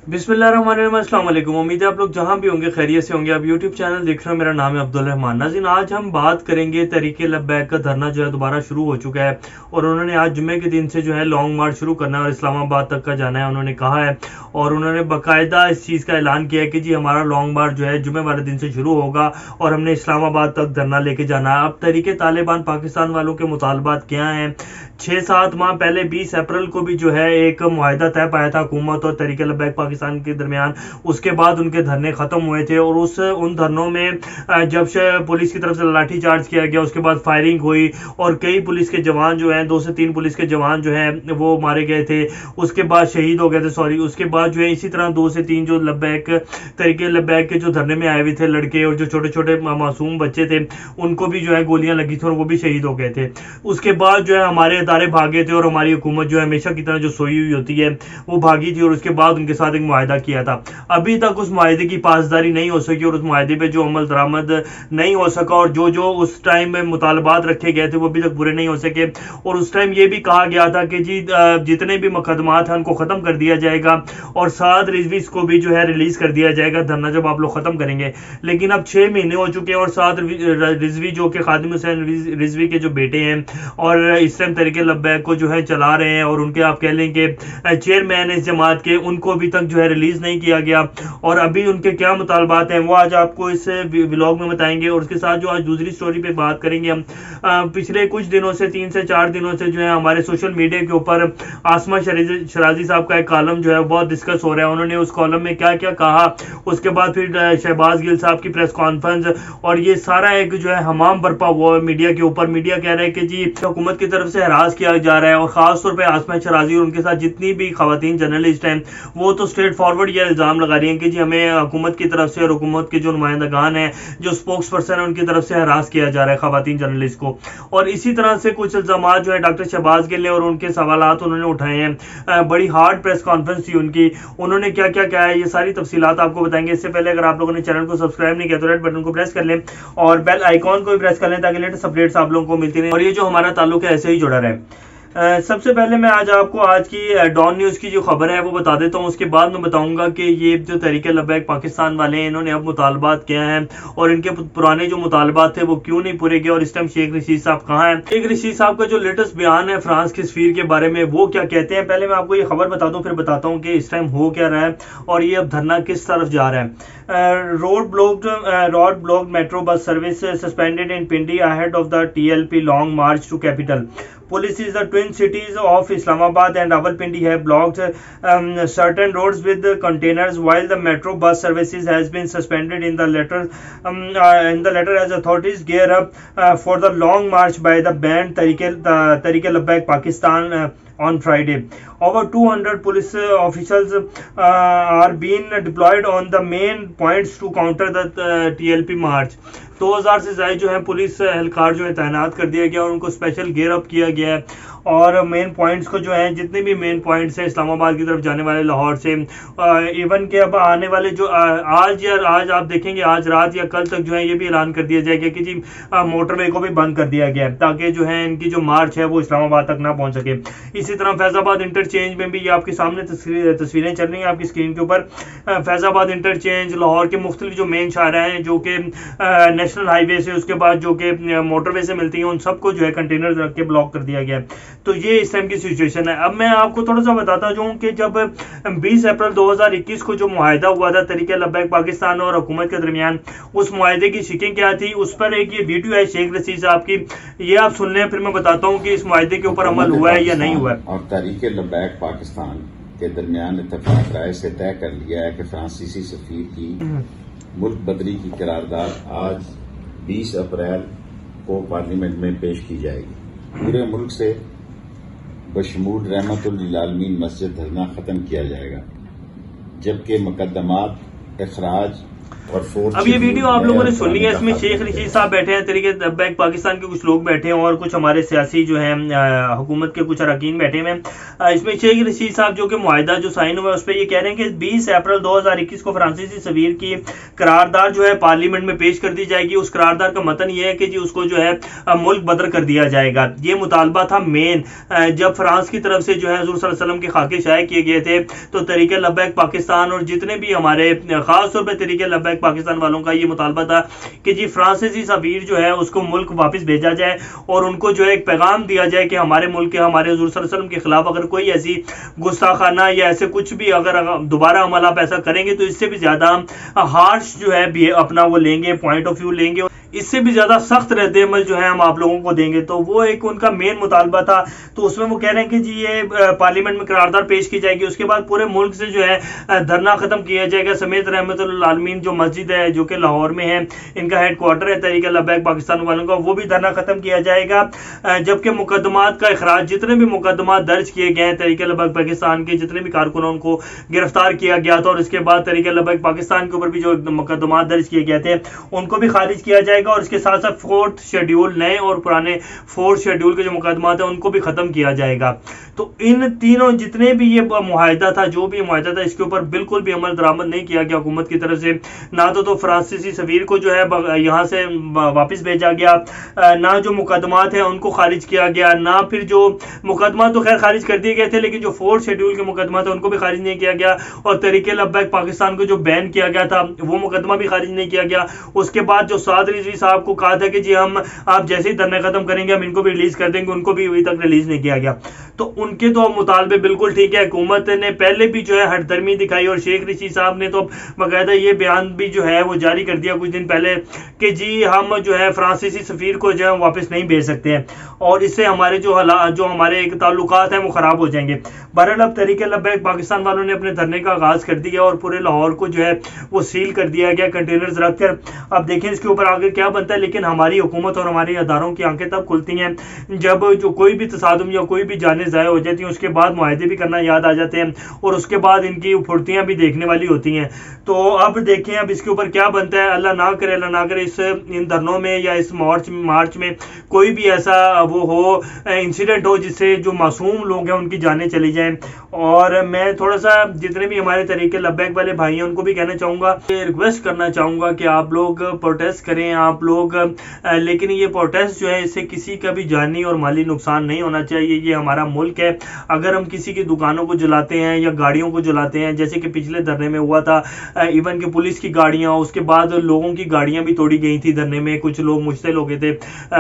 बिस्मिल्लाहिर्रहमानिर्रहीम, अस्सलाम वालेकुम। उम्मीद है आप लोग जहां भी होंगे खैरियत से होंगे। आप यूट्यूब चैनल देख रहे हो, मेरा नाम है अब्दुल रहमान। नाज़रीन, आज हम बात करेंगे तहरीक लब्बैक का धरना जो है दोबारा शुरू हो चुका है और उन्होंने आज जुम्मे के दिन से जो है लॉन्ग मार्च शुरू करना है और इस्लामाबाद तक का जाना है, उन्होंने कहा है। और उन्होंने बाकायदा इस चीज़ का ऐलान किया है कि जी हमारा लॉन्ग मार्च जो है जुम्मे वाले दिन से शुरू होगा और हमने इस्लामाबाद तक धरना लेके जाना है। अब तहरीक तालिबान पाकिस्तान वालों के मुतालबात क्या हैं? 6-7 माह पहले 20 अप्रैल को भी जो है एक मुआहदा तय पाया था हुकूमत और तहरीक लब्बैक पाकिस्तान के दरमियान। उसके बाद उनके धरने ख़त्म हुए थे और उन धरनों में जब से पुलिस की तरफ से लाठी चार्ज किया गया, उसके बाद फायरिंग हुई और कई पुलिस के जवान जो हैं, 2 से 3 पुलिस के जवान जो हैं वो मारे गए थे, उसके बाद शहीद हो गए थे। सॉरी, उसके बाद जो है इसी तरह 2 से 3 जो तहरीक लब्बैक के जो धरने में आए हुए थे लड़के और जो छोटे छोटे मासूम बच्चे थे, उनको भी जो है गोलियां लगी थी और वो भी शहीद हो गए थे। उसके बाद जो है हमारे अदारे भागे थे और हमारी हुकूमत जो है हमेशा की तरह जो सोई हुई होती है वो भागी थी और उसके बाद उनके साथ एक मुआहदा किया था। अभी तक उस मुआहदे की पासदारी नहीं हो सकी और उस मुआहदे पे जो अमल दरामद नहीं हो सका और जो जो उस टाइम में मुतालबात रखे गए थे वो अभी तक पूरे नहीं हो सके। और उस टाइम ये भी कहा गया था कि जी जितने भी मुकदमात हैं उनको ख़त्म कर दिया जाएगा और साद रिजवी को भी जो है रिलीज कर दिया जाएगा धरना जब आप लोग ख़त्म करेंगे। लेकिन अब 6 महीने हो चुके हैं और साद रिजवी जो कि खादिम हुसैन रिजवी के जो बेटे हैं और इस टाइम तहरीक लब्बैक को जो है चला रहे हैं और उनके आप कह लें कि चेयरमैन इस जमात के, उनको अभी तक जो है रिलीज नहीं किया गया। और अभी उनके क्या मुतालबात हैं वो आज आपको इस व्लॉग में बताएंगे। और उसके साथ जो आज दूसरी स्टोरी पे बात करेंगे हम, पिछले कुछ दिनों से 3 से 4 दिनों से जो है हमारे सोशल मीडिया के ऊपर आसमा शराजी साहब का एक कॉलम जो है बहुत डिस्कस हो रहा है। उन्होंने उस कॉलम में क्या क्या कहा, उसके बाद फिर शहबाज गिल साहब की प्रेस कॉन्फ्रेंस, और ये सारा एक जो है हमाम बरपा हुआ है मीडिया के ऊपर। मीडिया कह रहा है कि जी हुकूमत की तरफ से हरास किया जा रहा है और खास तौर पे आसमा शराजी और उनके साथ जितनी भी खवातीन जर्नलिस्ट हैं वो तो स्ट्रेट फॉरवर्ड ये इल्ज़ाम लगा रही हैं कि जी हमें हुकूमत की तरफ से और हुकूमत के जो नुमाइंदगान हैं, जो स्पोक्स पर्सन है, उनकी तरफ से हरास किया जा रहा है खवातीन जर्नलिस्ट को। और इसी तरह से कुछ इल्ज़ाम जो है डॉक्टर शहबाज गिल ने और उनके सवालात उन्होंने उठाए हैं। बड़ी हार्ड प्रेस कॉन्फ्रेंस थी उनकी, उन्होंने क्या क्या कहा है ये सारी तफसीलात आपको बताएंगे। इससे पहले अगर आप लोगों ने चैनल को सब्सक्राइब नहीं किया तो रेड बटन को प्रेस कर लें और बेल आइकॉन को भी प्रेस कर लें ताकि लेटेस्ट अपडेट्स आप लोगों को मिलती रहे और ये जो हमारा ताल्लुक है ऐसे ही जुड़ा रहे। सबसे पहले मैं आज आपको आज की डॉन न्यूज़ की जो खबर है वो बता देता हूँ। उसके बाद मैं बताऊंगा कि ये जो तहरीक लब्बैक पाकिस्तान वाले हैं इन्होंने अब मुतालबात किया है और इनके पुराने जो मुतालबात थे वो क्यों नहीं पूरे किए और इस टाइम शेख रशीद साहब कहाँ हैं। शेख रशीद साहब का जो लेटेस्ट बयान है फ्रांस के सफीर के बारे में वो क्या कहते हैं, पहले मैं आपको ये खबर बता दूँ फिर बताता हूँ कि इस टाइम हो क्या रहा है और ये अब धरना किस तरफ जा रहा है। Road blocked metro bus service suspended in Pindi ahead of the TLP long March two capital. Police is the twin cities of Islamabad and Rawalpindi have blocked certain roads with containers while the metro bus services has been suspended in the letter as authorities gear up for the long march by the band Tariq Lubback Pakistan on Friday. Over 200 police officials are being deployed on the main points to counter the TLP march. 2000 से ज़्यादा जो है police एहलकार जो है तैनात कर दिया गया और उनको स्पेशल गेयर अप किया गया है और मेन पॉइंट्स को जो है जितने भी मेन पॉइंट्स हैं इस्लामाबाद की तरफ जाने वाले लाहौर से इवन के अब आने वाले जो आज आप देखेंगे आज रात या कल तक जो है ये भी ऐलान कर दिया जाएगा कि जी मोटरवे को भी बंद कर दिया गया है ताकि जो है इनकी जो मार्च है वो इस्लामाबाद तक ना पहुंच सके। इसी तरह फैज़ाबाद इंटरचेंज में भी ये आपके सामने तस्वीरें चल रही हैं आपकी स्क्रीन के ऊपर। फैज़ाबाद इंटरचेंज लाहौर के मुख्तलिफ जो मेन शाहरा हैं जो कि नेशनल हाईवे से उसके बाद जो कि मोटरवे से मिलती हैं उन सबको जो है कंटेनर रख के ब्लॉक कर दिया गया। तो ये इस टाइम की सिचुएशन है। अब मैं आपको थोड़ा सा बताता जाऊं कि जब 20 अप्रैल 2021 को जो मुआहदा हुआ था तहरीक लब्बैक पाकिस्तान और हुकूमत के दरमियान, उस मुआहदे की शिकें क्या थी, उस पर एक ये वीडियो है शेख रशीद साहब की, ये आप सुन लें फिर मैं बताता हूँ कि इस मुआहदे के ऊपर अमल हुआ है या नहीं हुआ है। और तहरीक लब्बैक पाकिस्तान के दरमियान इत्तेफाक राय से तय कर लिया है कि फ्रांसीसी सफीर की मुल्क बदरी की करारदाद आज 20 अप्रैल को पार्लियामेंट में पेश की जाएगी। पूरे मुल्क से बशमूल रहमतुल आलमीन मस्जिद धरना खत्म किया जाएगा जबकि मुकदमात, इखराज और फोर्थ अब ये वीडियो आप लोगों ने सुन लिया। इसमें शेख रशीद साहब बैठे हैं, तरीके लब्बैक पाकिस्तान के कुछ लोग बैठे हैं और कुछ हमारे सियासी जो हैं हुकूमत के कुछ अरकान बैठे हुए हैं। इसमें शेख रशीद साहब जो कि मुआहिदा जो साइन हुआ है उस पर ये कह रहे हैं कि 20 अप्रैल 2021 को फ्रांसीसी सफीर की करारदाद जो है पार्लियामेंट में पेश कर दी जाएगी। उस करारदाद का मतन ये है कि जी उसको जो है मुल्क बदर कर दिया जाएगा। ये मुतालबा था मेन जब फ्रांस की तरफ से जो है हुज़ूर सल्लल्लाहु अलैहि वसल्लम के खाके शाये किए गए थे, तो तरीके लब्बैक पाकिस्तान और जितने भी हमारे खास तौर पर तरीके लब्बैक पाकिस्तान वालों का ये मुतालबा था कि जी फ्रांसीसी सफीर जो है उसको मुल्क वापस भेजा जाए और उनको जो है एक पैगाम दिया जाए कि हमारे मुल्क के हमारे हुज़ूर सल्लल्लाहु अलैहि वसल्लम के खिलाफ अगर कोई ऐसी गुस्ताखाना या ऐसे कुछ भी अगर दोबारा अमल आप ऐसा करेंगे तो इससे भी ज्यादा हार्श जो है भी अपना वो लेंगे, पॉइंट ऑफ व्यू लेंगे, इससे भी ज्यादा सख्त रद्द-ए-अमल जो है हम आप लोगों को देंगे। तो वो एक उनका मेन मुतालबा था। तो उसमें वो कह रहे हैं कि जी ये पार्लियामेंट में करारदाद पेश की जाएगी, उसके बाद पूरे मुल्क से जो है धरना खत्म किया जाएगा समेत रहमतुल्लिल आलमीन जो मस्जिद है जो कि लाहौर में है, इनका हेडक्वार्टर है तरीके लब्बैक पाकिस्तान वालों का, वो भी धरना खत्म किया जाएगा। जबकि मुकदमात का इखराज, जितने भी मुकदमात दर्ज किए गए हैं तरीके लब्बैक पाकिस्तान के जितने भी कारकुनों को गिरफ्तार किया गया था और इसके बाद तरीके लब्बैक पाकिस्तान के ऊपर भी जो मुकदमात दर्ज किए गए थे उनको भी खारिज किया जाएगा और इसके साथ साथ फोर्थ शेड्यूल, नए और पुराने फोर्थ शेड्यूल के जो मुकदमात हैं उनको भी खत्म किया जाएगा। तो इन तीनों जितने भी ये मुआहिदा था, जो भी मुआहिदा था, इसके ऊपर बिल्कुल भी अमल दरामद नहीं किया गया हुकूमत की तरफ से। ना तो फ्रांसीसी सफीर को जो है यहाँ से वापस भेजा गया, ना जो मुकदमात हैं उनको खारिज किया गया, ना फिर जो मुकदमा तो खैर खारिज कर दिए गए थे लेकिन जो फोर्थ शेड्यूल के मुकदमा थे उनको भी खारिज नहीं किया गया और तरीके लब्बैक पाकिस्तान को जो बैन किया गया था वो मुकदमा भी खारिज नहीं किया गया। उसके बाद जो साद रिजवी साहब को कहा था कि जी हम आप जैसे ही धरना खत्म करेंगे हम इनको भी रिलीज कर देंगे, उनको भी अभी तक रिलीज नहीं किया गया। तो उनके तो मुतालबे बिल्कुल ठीक है। हुकूमत ने पहले भी जो है हटदर्मी दिखाई और शेख रशीद साहब ने तो बाकायदा ये बयान भी जो है वो जारी कर दिया कुछ दिन पहले कि जी हम जो है फ्रांसीसी सफीर को जो है वापस नहीं भेज सकते हैं और इससे हमारे जो हमारे एक ताल्लुकात हैं वो खराब हो जाएंगे। बहरहाल अब तरीके लब्बैक पाकिस्तान वालों ने अपने धरने का आगाज कर दिया और पूरे लाहौर को जो है वो सील कर दिया गया कंटेनर्स रखकर। अब देखें इसके ऊपर आगे क्या बनता है, लेकिन हमारी हुकूमत और हमारे अदारों की आंखें तब खुलती हैं जब जो कोई भी तसादुम या कोई भी जाने ज़ाया हो जाती हैं, उसके बाद मुआहदे भी करना याद आ जाते हैं और उसके बाद इनकी फुर्तियाँ भी देखने वाली होती हैं। तो अब देखें अब इसके ऊपर क्या बनता है। अल्लाह ना करे इन धरनों में या इस मार्च में कोई भी ऐसा वो हो इंसिडेंट हो जिससे जो मासूम लोग हैं उनकी जानें चली जाएं। और मैं थोड़ा सा जितने भी हमारे तरीके लब्बैक वाले भाई हैं उनको भी कहना चाहूँगा, रिक्वेस्ट करना चाहूँगा कि आप लोग प्रोटेस्ट करें आप लोग, लेकिन ये प्रोटेस्ट जो है इससे किसी का भी जानी और माली नुकसान नहीं होना चाहिए। ये हमारा मुल्क है। अगर हम किसी की दुकानों को जलाते हैं या गाड़ियों को जलाते हैं जैसे कि पिछले धरने में हुआ था, इवन के पुलिस की गाड़ियाँ, उसके बाद लोगों की गाड़ियाँ भी तोड़ी गई थी धरने में, कुछ लोग मुश्तिल हो गए थे,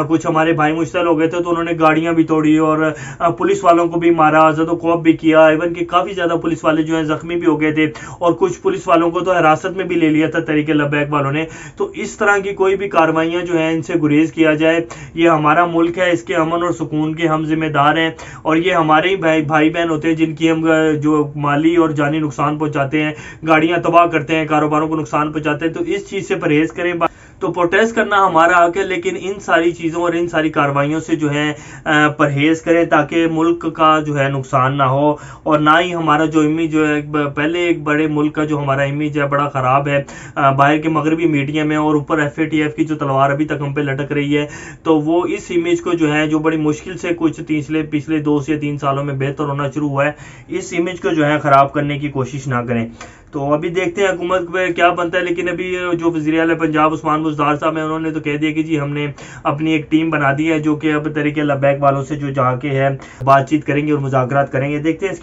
कुछ हमारे भाई मुश्तिल हो गए थे तो उन्होंने गाड़ियाँ भी तोड़ी और पुलिस वालों को भी मारा, ज़द-ओ-क़ौफ़ भी किया, इवन कि काफ़ी ज़्यादा पुलिस वाले जो हैं ज़ख्मी भी हो गए थे और कुछ पुलिस वालों को तो हिरासत में भी ले लिया था तरीके लब्बैक वालों ने। तो इस तरह की कोई भी कार्रवाइयाँ जो हैं इनसे गुरेज किया जाए। ये हमारा मुल्क है, इसके अमन और सुकून के हम जिम्मेदार हैं और ये हमारे ही भाई बहन होते हैं जिनकी हम जो माली और जानी नुकसान पहुँचाते हैं, गाड़ियाँ तबाह करते हैं, कारोबारों को नुकसान पहुँचाते हैं। तो इस चीज़ से परहेज़ करें। तो प्रोटेस्ट करना हमारा हक है लेकिन इन सारी चीज़ों और इन सारी कार्रवाइयों से जो है परहेज़ करें ताकि मुल्क का जो है नुकसान ना हो और ना ही हमारा जो इमेज जो है पहले एक बड़े मुल्क का जो हमारा इमेज है बड़ा ख़राब है बाहर के मगरबी मीडिया में और ऊपर FATF की जो तलवार अभी तक हम पे लटक रही है। तो वो इस इमेज को जो है जो बड़ी मुश्किल से कुछ पिछले 2 से 3 सालों में बेहतर होना शुरू हुआ है, इस इमेज को जो है ख़राब करने की कोशिश ना करें। तो अभी देखते हैं हुकूमत पे क्या बनता है। लेकिन अभी जो वज़ीर आला पंजाब उस्मान बुज़दार साहब हैं उन्होंने तो कह दिया कि जी हमने अपनी एक टीम बना दी है जो कि अब तरीके लब्बैक वालों से जो जाके है बातचीत करेंगे और मुज़ाकरात करेंगे। देखते हैं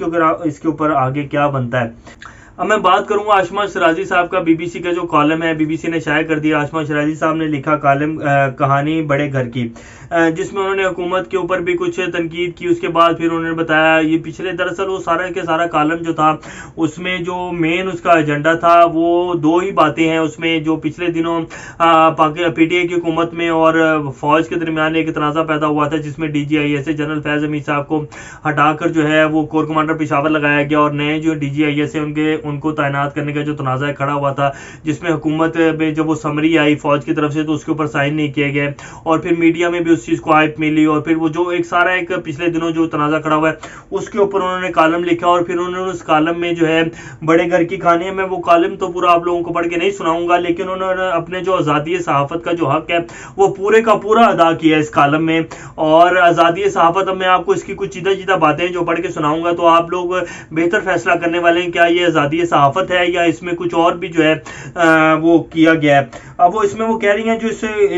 इसके ऊपर आगे क्या बनता है। अब मैं बात करूंगा आशमा शराजी साहब का। BBC का जो कॉलम है BBC ने शाया कर दिया। आशमा शराजी साहब ने लिखा कॉलम कहानी बड़े घर की, जिसमें उन्होंने हुकूमत के ऊपर भी कुछ तनकीद की। उसके बाद फिर उन्होंने बताया ये पिछले दरअसल वो सारा के सारा कॉलम जो था उसमें जो मेन उसका एजेंडा था वो 2 ही बातें हैं उसमें, जो पिछले दिनों PTI की हुकूमत में और फौज के दरमियान एक तनाज़ा पैदा हुआ था जिसमें DGIS जनरल फैज़ हमीद साहब को हटाकर जो है वो कोर कमांडर पेशावर लगाया गया और नए जो DGIS है उनको तैनात करने का जो तनाज़ा खड़ा हुआ था, जिसमें हुकूमत में जब वो समरी आई फौज की तरफ से तो उसके ऊपर साइन नहीं किए गए, और फिर मीडिया में भी उस चीज़ को हाइप मिली, और फिर वो जो एक सारा एक पिछले दिनों जो तनाज़ा खड़ा हुआ है उसके ऊपर उन्होंने कॉलम लिखा, और फिर उन्होंने उस कॉलम में जो है बड़े घर की कहानी है, मैं वो कॉलम तो पूरा आप लोगों को पढ़ के नहीं सुनाऊंगा, लेकिन उन्होंने अपने जो आज़ादी सहाफ़त का जो हक है वो पूरे का पूरा अदा किया इस कॉलम में। और आज़ादी सहाफ़त, अब मैं आपको इसकी कुछ सीधा सीधा बातें जो पढ़ के सुनाऊंगा तो आप लोग बेहतर फैसला करने वाले हैं क्या ये आज़ादी सहाफ़त है या इसमें कुछ और भी जो है वो किया गया है। अब वो इसमें वो कह रही हैं जो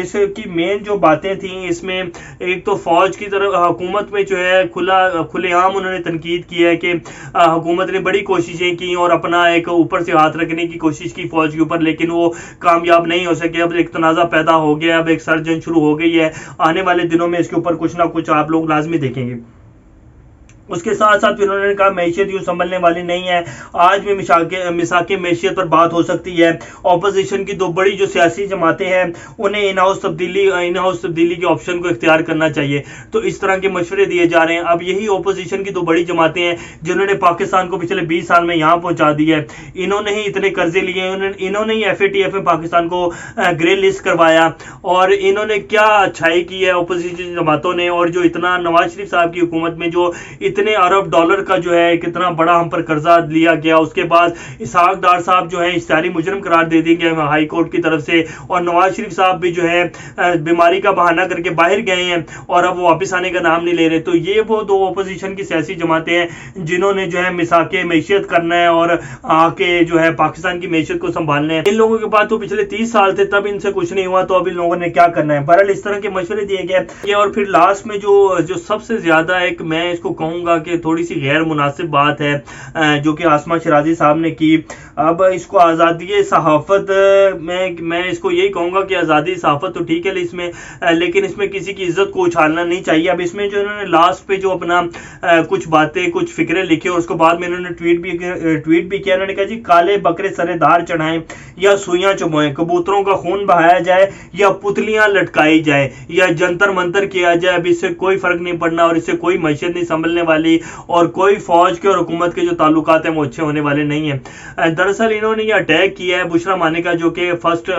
इसकी मेन जो बातें थी इसमें, एक तो फौज की तरफ हुकूमत में जो है खुलेआम उन्होंने तनकीद की है कि हुकूमत ने बड़ी कोशिशें की और अपना एक ऊपर से हाथ रखने की कोशिश की फौज के ऊपर, लेकिन वो कामयाब नहीं हो सके। अब एक तनाज़ा पैदा हो गया, अब एक सर्जन शुरू हो गई है, आने वाले दिनों में इसके ऊपर कुछ ना कुछ आप लोग लाजमी देखेंगे। उसके साथ साथ फिर उन्होंने कहा मैशियत यूं संभलने वाली नहीं है, आज भी मिसाके मैशियत पर बात हो सकती है। ऑपोजिशन की दो बड़ी जो सियासी जमातें हैं उन्हें इन हाउस तब्दीली के ऑप्शन को इख्तियार करना चाहिए। तो इस तरह के मशवरे दिए जा रहे हैं। अब यही ऑपोजिशन की दो बड़ी जमातें हैं जिन्होंने पाकिस्तान को पिछले 20 साल में यहाँ पहुँचा दिया है। इन्होंने ही इतने कर्जे लिए, इन्होंने ही FATF में पाकिस्तान को ग्रे लिस्ट करवाया, और इन्होंने क्या अच्छाई की है ऑपोजिशन जमातों ने। और जो इतना नवाज शरीफ साहब की हुकूमत में जो इतने अरब डॉलर का जो है कितना बड़ा हम पर कर्जा लिया गया, उसके बाद इसहाक डार साहब जो है इश्तिहारी मुजरिम करार दे दिए गए हाई कोर्ट की तरफ से, और नवाज शरीफ साहब भी जो है बीमारी का बहाना करके बाहर गए हैं और अब वो वापस आने का नाम नहीं ले रहे। तो ये वो दो ऑपोजिशन की सियासी जमातें हैं जिन्होंने जो है मिसाके मैशियत करना है और आके जो है पाकिस्तान की मैशियत को संभालना है। इन लोगों के पास तो पिछले 30 साल थे, तब इनसे कुछ नहीं हुआ, तो अब इन लोगों ने क्या करना है। बहरहाल इस तरह के मशवरे दिए गए। और फिर लास्ट में जो सबसे ज्यादा एक मैं इसको कहूंगा कि थोड़ी सी गैर मुनासिब बात है जो कि आसमा शिराजी साहब ने की। अब इसको आज़ादी सहाफ़त मैं इसको यही कहूँगा कि आज़ादी सहाफ़त तो ठीक है इसमें, लेकिन इसमें किसी की इज्जत को उछालना नहीं चाहिए। अब इसमें जो इन्होंने लास्ट पे जो अपना कुछ बातें कुछ फिक्रे लिखे और उसको बाद में इन्होंने ट्वीट भी किया। इन्होंने कहा जी काले बकरे सरेदार चढ़ाएं या सुइयां चुभोएं, कबूतरों का खून बहाया जाए या पुतलियां लटकाई जाए या जंतर मंतर किया जाए, अब इससे कोई फर्क नहीं पड़ना और इससे कोई मैशियत नहीं संभलने वाली और कोई फौज के और हुकूमत के जो ताल्लुकात हैं वो अच्छे होने वाले नहीं हैं। दरअसल इन्होंने ये अटैक किया है बुशरा मानिका जो कि फर्स्ट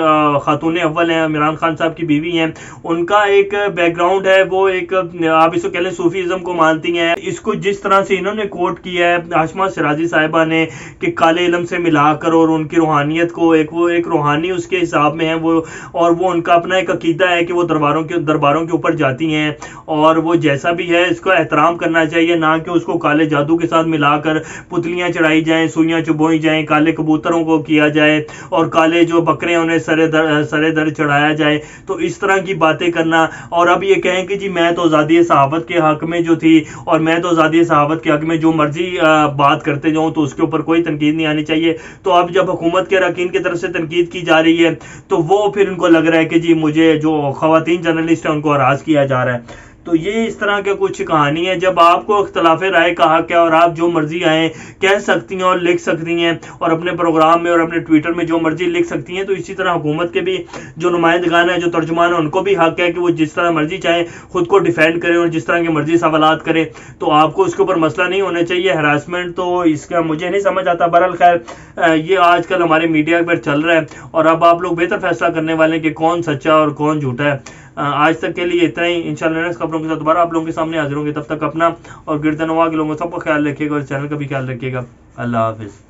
खातून अव्वल हैं, इमरान खान साहब की बीवी हैं। उनका एक बैकग्राउंड है, वो एक आप इसको कह लें सूफीज़म को मानती हैं। इसको जिस तरह से इन्होंने कोट किया है आसमा शिराजी साहिबा ने कि काले इल्म से मिलाकर और उनकी रूहानियत को एक रूहानी उसके हिसाब में है वो, और वो उनका अपना एक अकीदा है कि वो दरबारों के ऊपर जाती हैं और वो जैसा भी है इसको एहतराम करना चाहिए, ना कि उसको काले जादू के साथ मिलाकर पुतलियां चढ़ाई जाएं, सुइयां चुभोई जाएं, काले कबूतरों को किया जाए और काले जो बकरे उन्हें सरे दर चढ़ाया जाए। तो इस तरह की बातें करना और अब ये कहें कि जी मैं तो आज़ादी सहाफ़त के हक में जो थी और मैं तो आज़ादी सहाफ़त के हक में जो मर्जी बात करते जाऊँ तो उसके ऊपर कोई तनकीद नहीं आनी चाहिए। तो अब जब हुकूमत के अरकान की तरफ से तनकीद की जा रही है तो वो फिर उनको लग रहा है कि जी मुझे जो ख़वातीन जर्नलिस्ट हैं उनको हरास किया जा रहा है। तो ये इस तरह के कुछ कहानी है। जब आपको इख्तिलाफ राय का हक है और आप जो मर्जी आए कह सकती हैं और लिख सकती हैं और अपने प्रोग्राम में और अपने ट्विटर में जो मर्जी लिख सकती हैं, तो इसी तरह हुकूमत के भी जो नुमाइंदगान है, जो तर्जुमान है, उनको भी हक है कि वो जिस तरह मर्जी चाहे खुद को डिफेंड करें और जिस तरह के मर्जी सवालात करें। तो आपको उसके ऊपर मसला नहीं होना चाहिए। हरासमेंट तो इसका मुझे नहीं समझ आता। बहरहाल खैर ये आजकल हमारे मीडिया पर चल रहा है और अब आप लोग बेहतर फैसला करने वाले हैं कि कौन सच्चा और कौन झूठा है। आज तक के लिए इतना ही। इंशाल्लाह नेक्स्ट खबरों के साथ दोबारा आप लोगों के सामने हाजिर होंगे। तब तक अपना और गिरदनवा के लोगों सबका ख्याल रखिएगा और चैनल का भी ख्याल रखिएगा। अल्लाह हाफिज़।